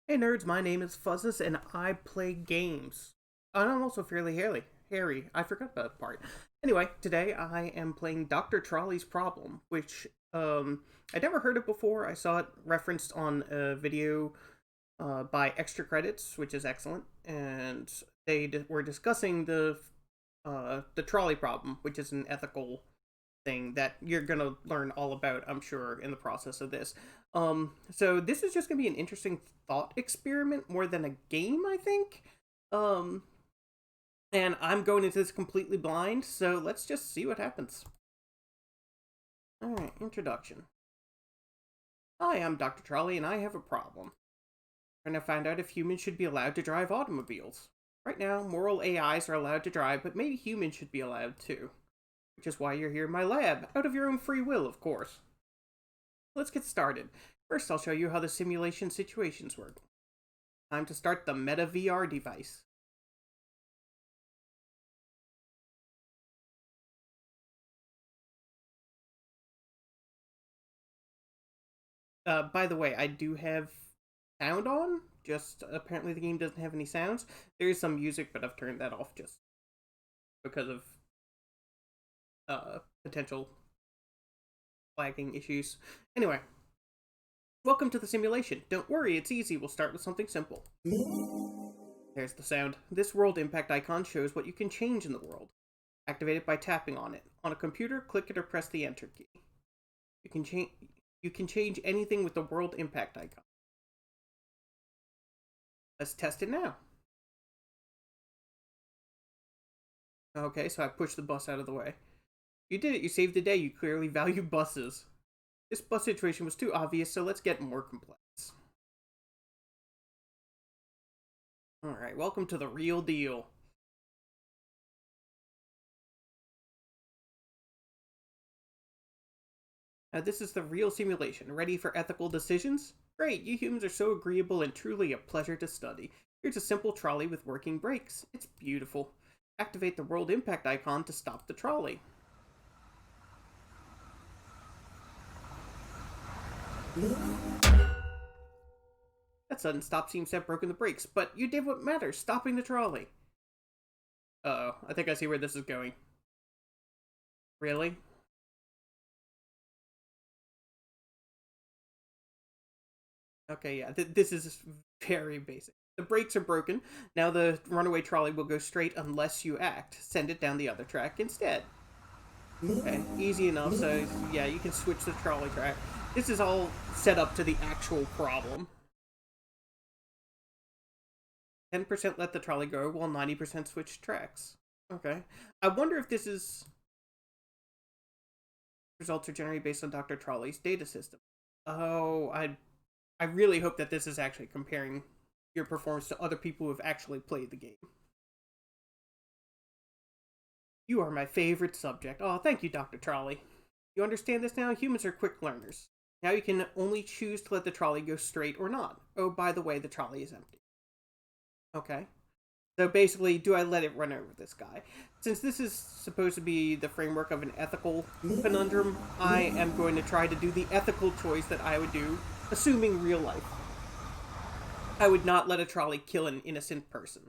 Hey nerds, my name is Fuzzus and I play games. And I'm also fairly hairy. I forgot that part. Anyway, today I am playing Dr. Trolley's Problem, which I never heard of before. I saw it referenced on a video by Extra Credits, which is excellent, and were discussing the trolley problem, which is an ethical thing that you're gonna learn all about, I'm sure, in the process of this. So this is just gonna be an interesting thought experiment more than a game, I think. Um, and I'm going into this completely blind, so let's just see what happens. Alright, introduction. Hi, I'm Dr. Trolley, and I have a problem. I'm trying to find out if humans should be allowed to drive automobiles. Right now, moral AIs are allowed to drive, but maybe humans should be allowed too. Which is why you're here in my lab, out of your own free will, of course. Let's get started. First, I'll show you how the simulation situations work. Time to start the Meta VR device. By the way, I do have sound on, just apparently the game doesn't have any sounds. There is some music, but I've turned that off just because of potential lagging issues. Anyway, welcome to the simulation. Don't worry, it's easy. We'll start with something simple. There's the sound. This world impact icon shows what you can change in the world. Activate it by tapping on it. On a computer, click it or press the enter key. You can change anything with the world impact icon. Let's test it now. Okay, so I pushed the bus out of the way. You did it. You saved the day. You clearly value buses. This bus situation was too obvious, so let's get more complex. Alright, welcome to the real deal. Now this is the real simulation. Ready for ethical decisions? Great, you humans are so agreeable and truly a pleasure to study. Here's a simple trolley with working brakes. It's beautiful. Activate the world impact icon to stop the trolley. That sudden stop seems to have broken the brakes, but you did what matters, stopping the trolley. Uh-oh, I think I see where this is going. Really? Okay, yeah, this is very basic. The brakes are broken. Now the runaway trolley will go straight unless you act. Send it down the other track instead. Okay, easy enough, so yeah, you can switch the trolley track. This is all set up to the actual problem. 10% let the trolley go, while 90% switch tracks. Okay. I wonder if this is... Results are generated based on Dr. Trolley's data system. Oh, I really hope that this is actually comparing your performance to other people who have actually played the game. You are my favorite subject. Oh, thank you, Dr. Trolley. You understand this now? Humans are quick learners. Now you can only choose to let the trolley go straight or not. Oh, by the way, the trolley is empty. Okay. So basically, do I let it run over this guy? Since this is supposed to be the framework of an ethical conundrum, I am going to try to do the ethical choice that I would do, assuming real life. I would not let a trolley kill an innocent person.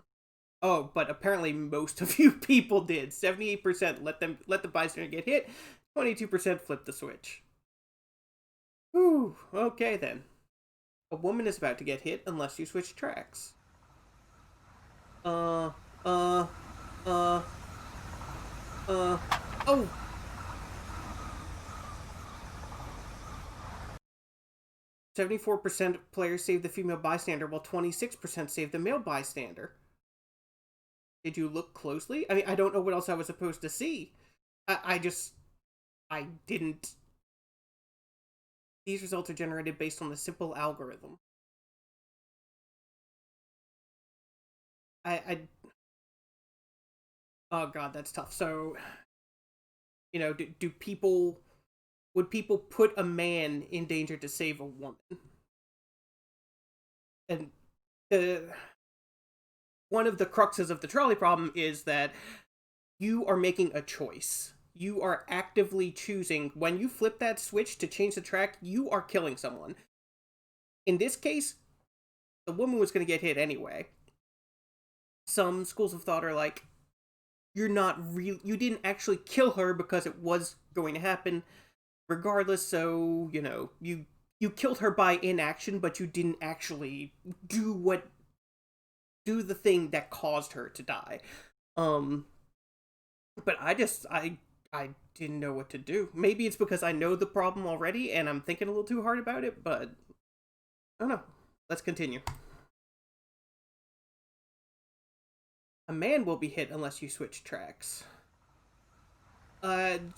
Oh, but apparently most of you people did. 78% let the bystander get hit. 22% flip the switch. Whew, okay then. A woman is about to get hit unless you switch tracks. Oh. 74% of players save the female bystander, while 26% save the male bystander. Did you look closely? I mean, I don't know what else I was supposed to see. I didn't. These results are generated based on the simple algorithm. Oh god, that's tough. So, you know, do people... Would people put a man in danger to save a woman? And one of the cruxes of the trolley problem is that you are making a choice. You are actively choosing. When you flip that switch to change the track, you are killing someone. In this case, the woman was going to get hit anyway. Some schools of thought are like, you didn't actually kill her because it was going to happen regardless, so, you killed her by inaction, but you didn't actually do the thing that caused her to die. But I didn't know what to do. Maybe it's because I know the problem already and I'm thinking a little too hard about it, but I don't know. Let's continue. A man will be hit unless you switch tracks. And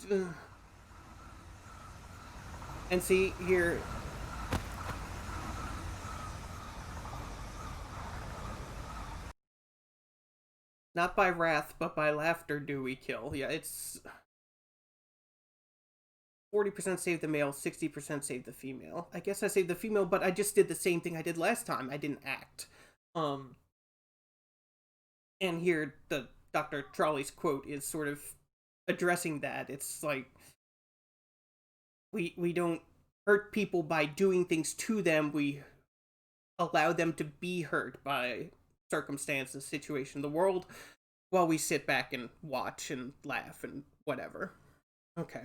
see, here... Not by wrath, but by laughter do we kill. Yeah, it's... 40% save the male, 60% save the female. I guess I saved the female, but I just did the same thing I did last time. I didn't act. And here, the Dr. Trolley's quote is sort of addressing that. It's like, we don't hurt people by doing things to them. We allow them to be hurt by circumstances, situation, the world, while we sit back and watch and laugh and whatever. Okay.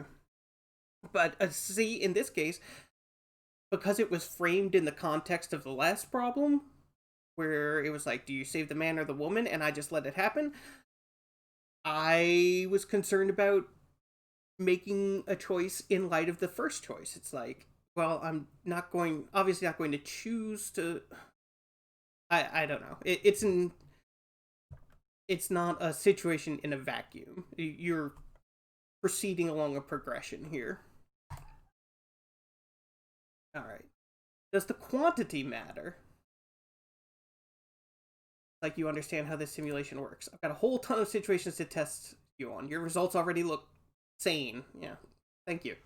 But see, in this case, because it was framed in the context of the last problem, where it was like, do you save the man or the woman? And I just let it happen. I was concerned about making a choice in light of the first choice. It's like, well, I'm obviously not going to choose to... I don't know. It's not a situation in a vacuum. You're proceeding along a progression here. Alright. Does the quantity matter? Like you understand how this simulation works. I've got a whole ton of situations to test you on. Your results already look sane. Yeah. Thank you.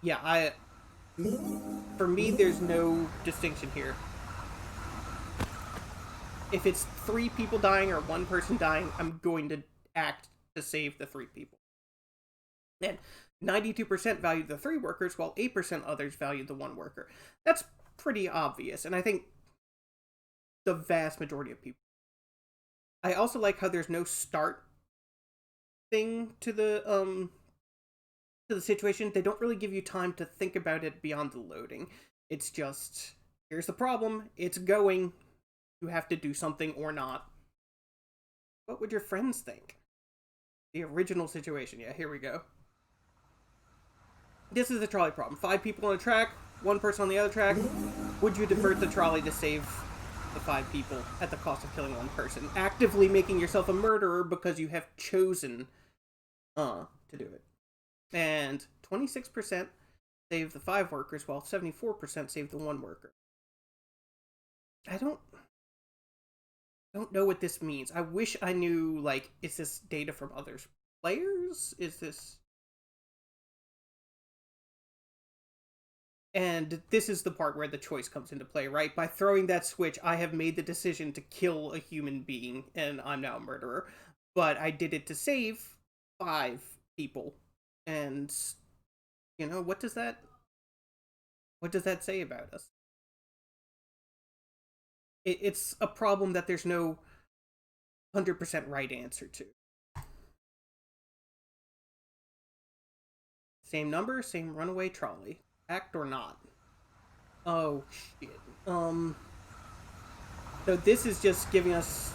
Yeah, for me, there's no distinction here. If it's 3 people dying or 1 person dying, I'm going to act to save the 3 people. And 92% value the 3 workers, while 8% others value the 1 worker. That's pretty obvious, and I think the vast majority of people. I also like how there's no start thing to the situation. They don't really give you time to think about it beyond the loading. It's just, here's the problem, it's going, you have to do something or not. What would your friends think? The original situation. Yeah, here we go. This is the trolley problem. 5 people on a track, 1 person on the other track. Would you divert the trolley to save the 5 people at the cost of killing 1 person? Actively making yourself a murderer because you have chosen to do it. And 26% save the 5 workers, while 74% save the 1 worker. I don't know what this means. I wish I knew, like, is this data from other players? Is this... And this is the part where the choice comes into play, right? By throwing that switch, I have made the decision to kill a human being, and I'm now a murderer. But I did it to save 5 people. And, what does that say about us? It's a problem that there's no 100% right answer to. Same number, same runaway trolley. Act or not? Oh, shit. So this is just giving us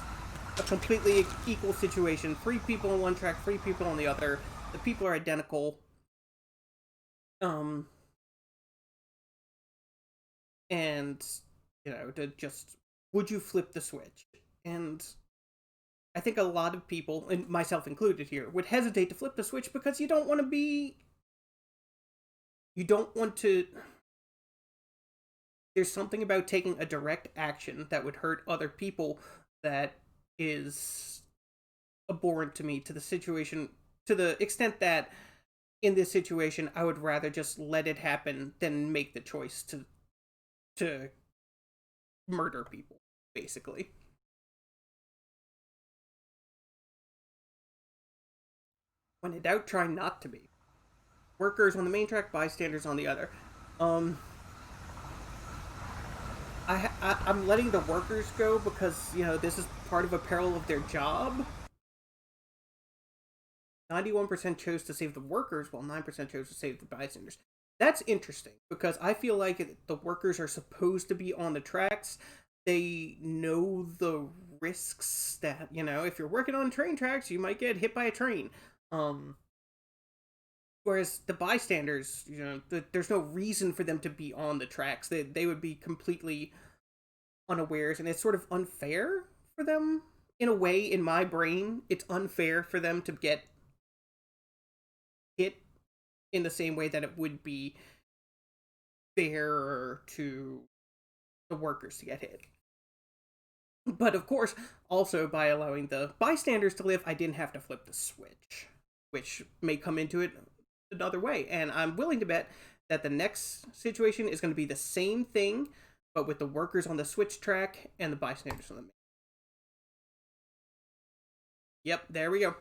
a completely equal situation. 3 people on one track, 3 people on the other. The people are identical. And, to just... Would you flip the switch? And I think a lot of people, and myself included here, would hesitate to flip the switch because you don't want to be... You don't want to... There's something about taking a direct action that would hurt other people that is abhorrent to me, to the situation, to the extent that in this situation, I would rather just let it happen than make the choice to murder people, basically. When in doubt, try not to be. Workers on the main track, bystanders on the other. I'm letting the workers go because, this is part of a peril of their job. 91% chose to save the workers, while 9% chose to save the bystanders. That's interesting because I feel like the workers are supposed to be on the tracks. They know the risks that, if you're working on train tracks, you might get hit by a train. Whereas the bystanders, there's no reason for them to be on the tracks. They would be completely unawares, and it's sort of unfair for them in a way. In my brain, it's unfair for them to get hit in the same way that it would be fair to the workers to get hit. But of course, also by allowing the bystanders to live, I didn't have to flip the switch, which may come into it another way. And I'm willing to bet that the next situation is going to be the same thing, but with the workers on the switch track and the bystanders on the main. Yep, there we go.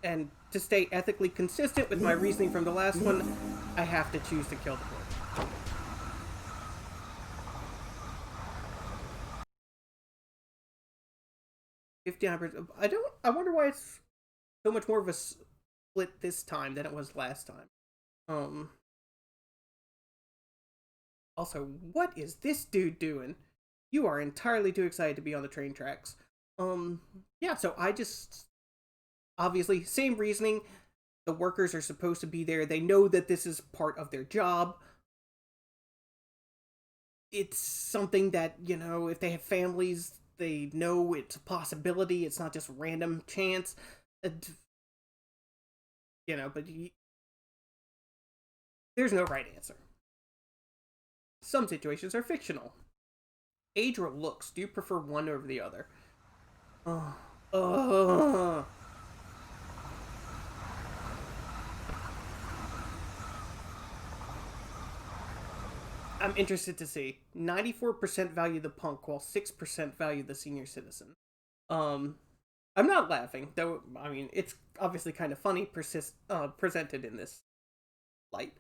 And to stay ethically consistent with my reasoning from the last one, I have to choose to kill the worker. I wonder why it's so much more of a split this time than it was last time. Also, what is this dude doing? You are entirely too excited to be on the train tracks. Yeah, so I just obviously same reasoning. The workers are supposed to be there. They know that this is part of their job. It's something that, if they have families, they know it's a possibility. It's not just random chance. But there's no right answer. Some situations are fictional. Age or looks, do you prefer one over the other? I'm interested to see. 94% value the punk, while 6% value the senior citizen. I'm not laughing, though. I mean, it's obviously kind of funny presented in this light.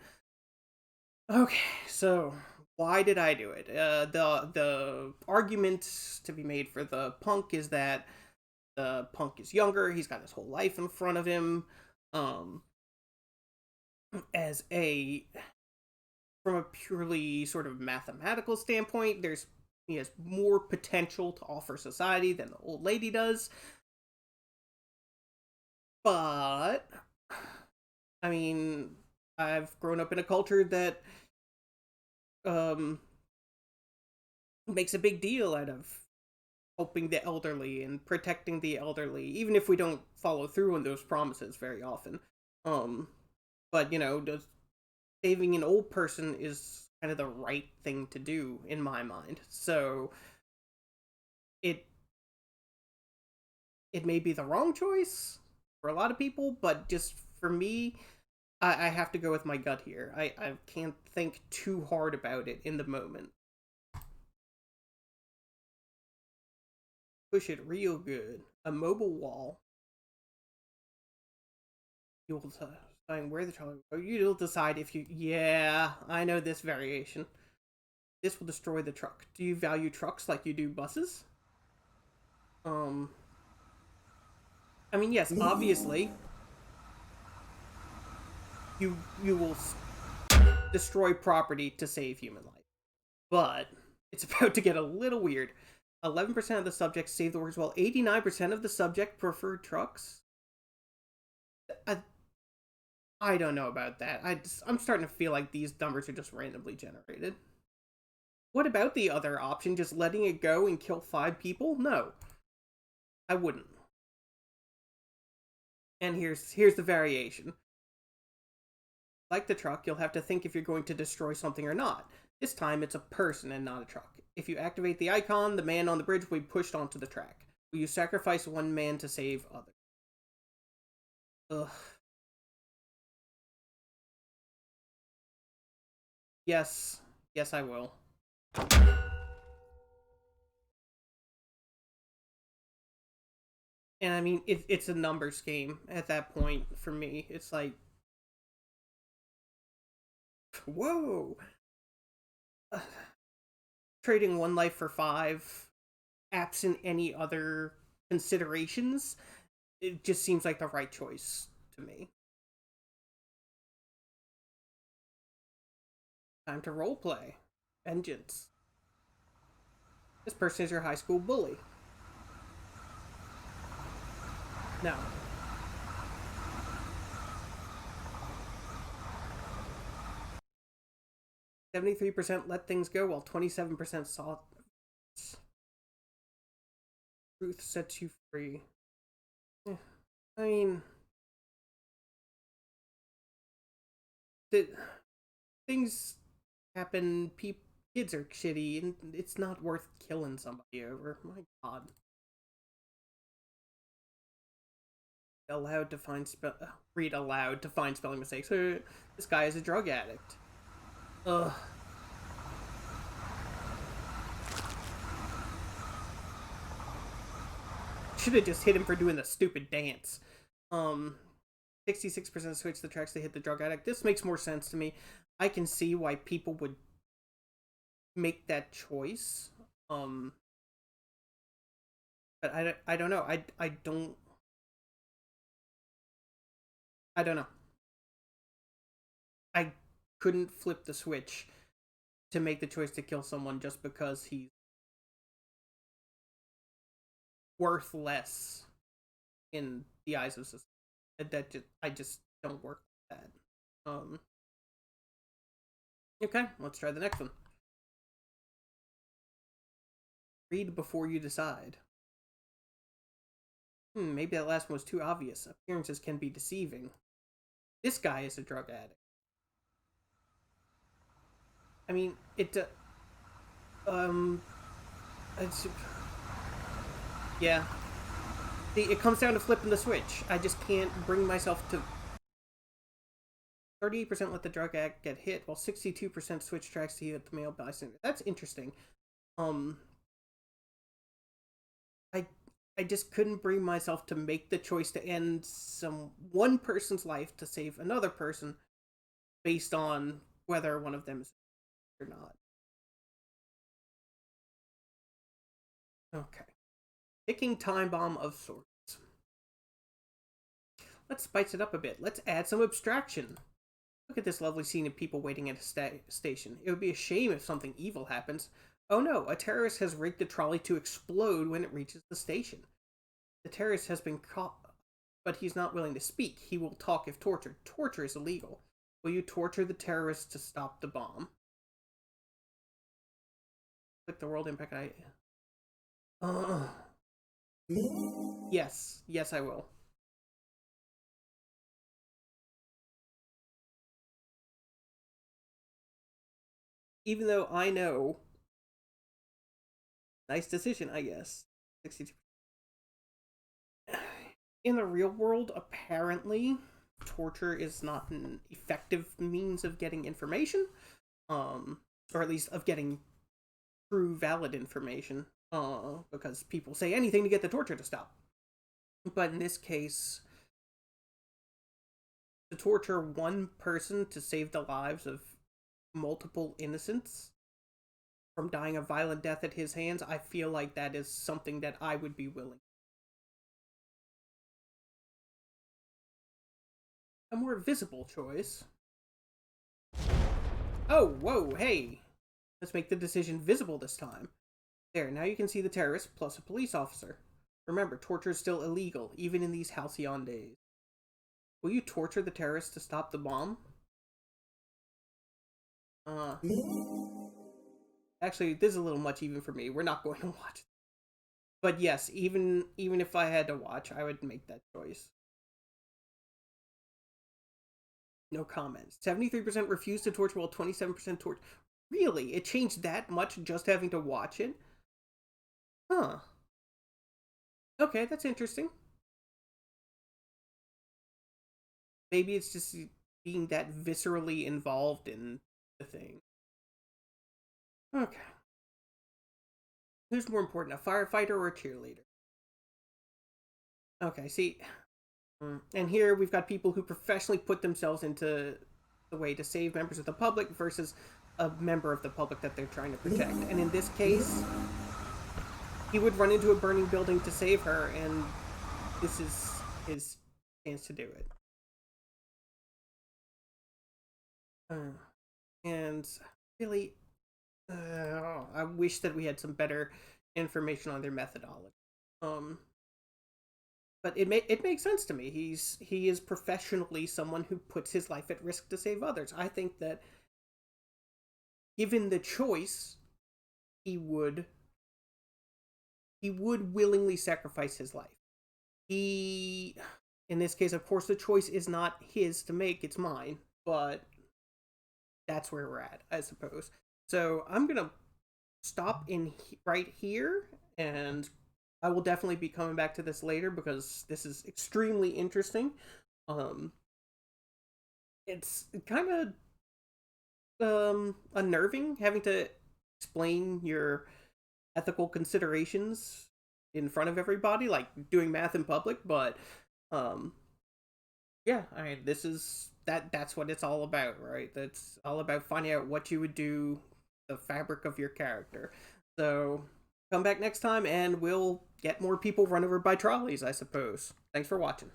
Okay, so why did I do it? The argument to be made for the punk is that the punk is younger. He's got his whole life in front of him. As a From a purely sort of mathematical standpoint, he has more potential to offer society than the old lady does. But I mean, I've grown up in a culture that makes a big deal out of helping the elderly and protecting the elderly, even if we don't follow through on those promises very often. But saving an old person is kind of the right thing to do in my mind. So it may be the wrong choice for a lot of people, but just for me, I have to go with my gut here. I can't think too hard about it in the moment. Push it real good. A mobile wall. You will decide where the trolley will go. You'll decide if you... Yeah, I know this variation. This will destroy the truck. Do you value trucks like you do buses? I mean, yes, obviously, you will destroy property to save human life. But it's about to get a little weird. 11% of the subjects saved the workers, while 89% of the subject preferred trucks. I don't know about that. I'm starting to feel like these numbers are just randomly generated. What about the other option, just letting it go and kill 5 people? No. I wouldn't. And here's the variation. Like the truck, you'll have to think if you're going to destroy something or not. This time, it's a person and not a truck. If you activate the icon, the man on the bridge will be pushed onto the track. Will you sacrifice one man to save others? Ugh. Yes. Yes, I will. And I mean, it's a numbers game at that point for me. It's like, whoa. trading one life for 5, absent any other considerations, it just seems like the right choice to me. Time to roleplay. Vengeance. This person is your high school bully. No. %73% let things go, while 27% saw truth sets you free. I mean, things happen. Kids are shitty, and it's not worth killing somebody over. My God. Read aloud to find spelling mistakes. This guy is a drug addict. Ugh. Should have just hit him for doing the stupid dance. 66% switch the tracks to hit the drug addict. This makes more sense to me. I can see why people would make that choice. But I don't know. I don't know. I couldn't flip the switch to make the choice to kill someone just because he's worth less in the eyes of society. I just don't work with that. Okay, let's try the next one. Read before you decide. Maybe that last one was too obvious. Appearances can be deceiving. This guy is a drug addict. I mean, yeah. See, it comes down to flipping the switch. I just can't bring myself to... 38% let the drug addict get hit, while 62% switch tracks to hit the male bystander. That's interesting. I just couldn't bring myself to make the choice to end one person's life to save another person based on whether one of them is or not. Okay. Ticking time bomb of sorts. Let's spice it up a bit. Let's add some abstraction. Look at this lovely scene of people waiting at a station. It would be a shame if something evil happens. Oh no, a terrorist has rigged the trolley to explode when it reaches the station. The terrorist has been caught, but he's not willing to speak. He will talk if tortured. Torture is illegal. Will you torture the terrorist to stop the bomb? Click the world impact Yes. Yes, I will. Even though I know... Nice decision, I guess. 62. In the real world, apparently, torture is not an effective means of getting information. Or at least of getting true, valid information. Because people say anything to get the torture to stop. But in this case, to torture one person to save the lives of multiple innocents from dying a violent death at his hands, I feel like that is something that I would be willing. A more visible choice. Oh, whoa, hey! Let's make the decision visible this time. There, now you can see the terrorist plus a police officer. Remember, torture is still illegal, even in these halcyon days. Will you torture the terrorist to stop the bomb? Actually, this is a little much even for me. We're not going to watch. But yes, even if I had to watch, I would make that choice. No comments. 73% refused to torture, while 27% torture. Really? It changed that much just having to watch it? Huh. Okay, that's interesting. Maybe it's just being that viscerally involved in the thing. Okay. Who's more important, a firefighter or a cheerleader? Okay, see. And here we've got people who professionally put themselves into the way to save members of the public versus a member of the public that they're trying to protect. And in this case, he would run into a burning building to save her, and this is his chance to do it. And really, I wish that we had some better information on their methodology. But it makes sense to me. He is professionally someone who puts his life at risk to save others. I think that given the choice, he would willingly sacrifice his life. In this case, of course, the choice is not his to make; it's mine. But that's where we're at, I suppose. So I'm gonna stop right here, and I will definitely be coming back to this later because this is extremely interesting. It's kind of unnerving having to explain your ethical considerations in front of everybody, like doing math in public. But yeah, I mean, that's what it's all about, right? That's all about finding out what you would do, the fabric of your character. So come back next time and we'll get more people run over by trolleys, I suppose. Thanks for watching.